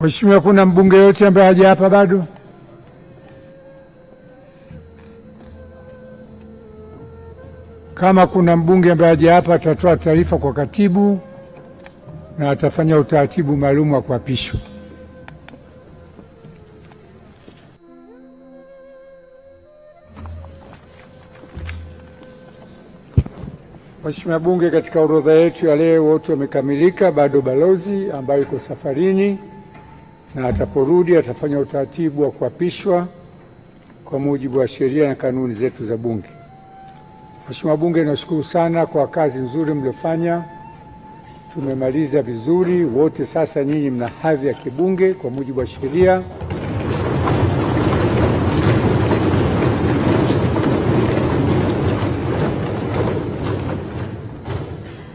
Mheshimiwa, kuna mbunge yote ambaye haja hapa bado? Kama kuna mbunge ambaye haja hapa, atatoa taarifa kwa katibu na atafanya utaratibu maalum wa kuapishwa. Mheshimiwa Bunge, katika orodha yetu ya leo wote wamekamilika. Bado balozi ambaye yuko safarini, na ataporudi atafanya utaratibu wa kuapishwa kwa mujibu wa sheria na kanuni zetu za Bunge. Mheshimiwa Bunge, nashukuru sana kwa kazi nzuri mliofanya. Tumemaliza vizuri wote. Sasa nyinyi mna hadhi ya kibunge kwa mujibu wa sheria.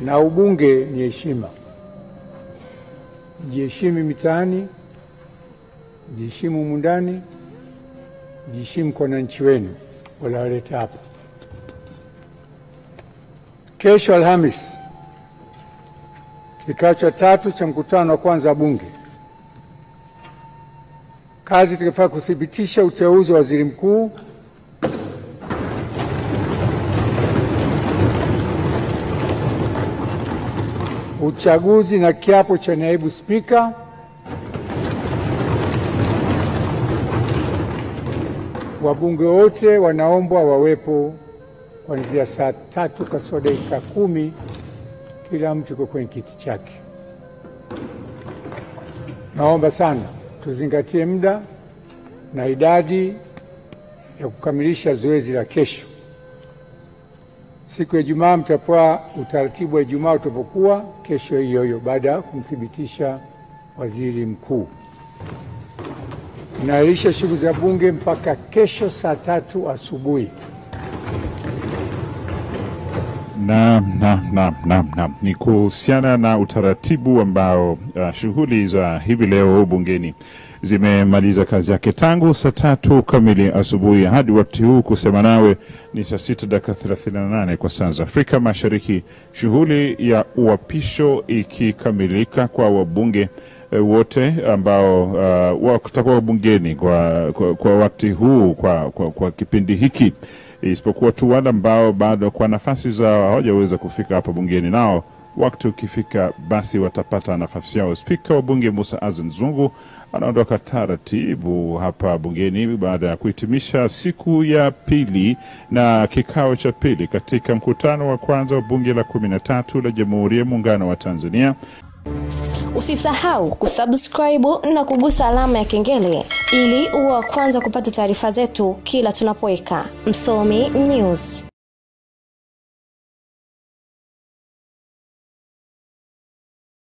Na ubunge ni heshima. Jiheshimu mitaani, jiheshimu mundani, jiheshimu kwa wananchi wenu waliowaleta hapa. Kesho Alhamis, kikao cha 3 cha mkutano wa kwanza wa Bunge. Kazi tukifanya kuthibitisha uteuzi wa waziri mkuu, uchaguzi na kiapo cha naibu spika, wabunge wote wanaombwa wawepo kuanzia saa 3 kasoro dakika 10, kila mtu yuko kwenye kiti chake. Naomba sana tuzingatie muda na idadi ya kukamilisha zoezi la kesho. Siku ya Ijumaa mtapewa utaratibu wa Ijumaa utapokuwa kesho hiyo hiyo baada ya kumthibitisha waziri mkuu. Inaahirisha shughuli za Bunge mpaka kesho saa 3 asubuhi. Ni kuhusiana na utaratibu ambao shughuli za hivi leo bungeni zimemaliza kazi yake tangu saa 3 kamili asubuhi hadi wakati huu. Kusema nawe ni saa 6:38 kwa saa za Afrika Mashariki, shughuli ya uapisho ikikamilika kwa wabunge wote ambao watakuwa bungeni kwa wakati huu, kwa kipindi hiki, isipokuwa tu wale ambao bado kwa nafasi zao hawajaweza kufika hapa bungeni, nao wakati ukifika basi watapata nafasi yao. Spika wa Bunge Musa Azan Zungu anaondoka taratibu hapa bungeni baada ya kuhitimisha siku ya pili na kikao cha pili katika mkutano wa kwanza wa Bunge la 13 la Jamhuri ya Muungano wa Tanzania. Usisahau kusubscribe na kugusa alama ya kengele ili uwe wa kwanza kupata taarifa zetu kila tunapoweka Msomi News.